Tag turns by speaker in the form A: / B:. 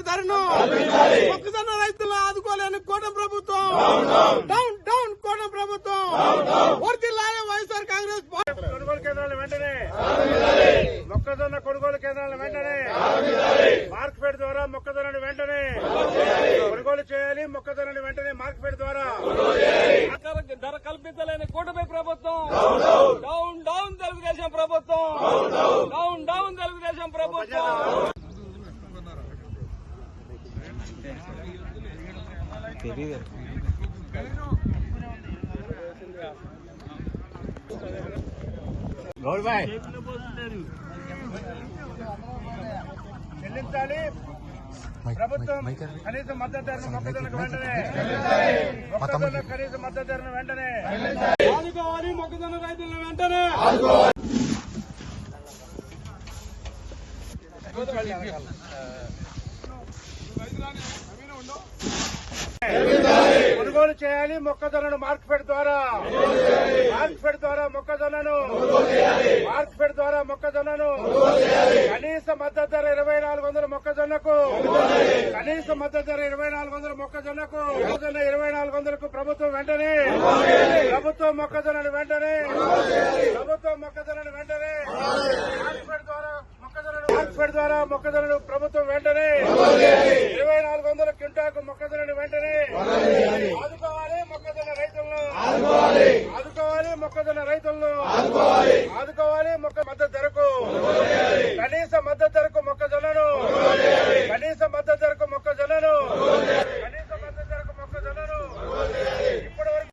A: ధరను మొక్కజొన్న రైతులను ఆదుకోలేని కూటమి ప్రభుత్వం డౌన్ డౌన్ కూటమి ప్రభుత్వం వర్ధిల్లాలి వైఎస్ఆర్ కాంగ్రెస్
B: కొనుగోలు కేంద్రాలను వెంటనే మొక్కజొన్న కొనుగోలు కేంద్రాలను వెంటనే మార్కెట్ ద్వారా మొక్కజొన్నను వెంటనే కొనుగోలు చేయాలి. మొక్కజొన్నను వెంటనే మార్కెట్ ద్వారా
C: ధర కల్పించలేని కూటమి ప్రభుత్వం డౌన్ డౌన్ తెలుగుదేశం ప్రభుత్వం డౌన్ డౌన్ తెలుగుదేశం ప్రభుత్వం.
B: చెల్లించాలి ప్రభుత్వం కనీస మద్దతు ధరను మొక్కజొన్నకు వెంటనే మొక్కజొన్న కనీస మద్దతు ధరను వెంటనే
C: ఆదుకోవాలి. మొక్కజొన్న రైతులను వెంటనే
B: కొనుగోలు చేయాలి. మొక్కజొన్నను మార్కెట్ ద్వారా మొక్కజొన్నను మార్కెట్ ద్వారా మొక్కజొన్నను కనీస మద్దతు ధర 2400 మొక్కజొన్నకు కనీస మద్దతు ధర 2400 మొక్కజొన్నకు మొక్కజొన్న 2400కు ప్రభుత్వం వెంటనే మొక్కజొన్నను వెంటనే మార్కెట్ ద్వారా మొక్కజొన్నను ప్రభుత్వం వెంటనే 2400 క్వింటాకు మొక్కజొన్నను వెంటనే ఆదుకోవాలి. మొక్కజొన్న రైతులను ఆదుకోవాలి. మొక్క మద్దతు ధరకు కనీస మద్దతు ధరకు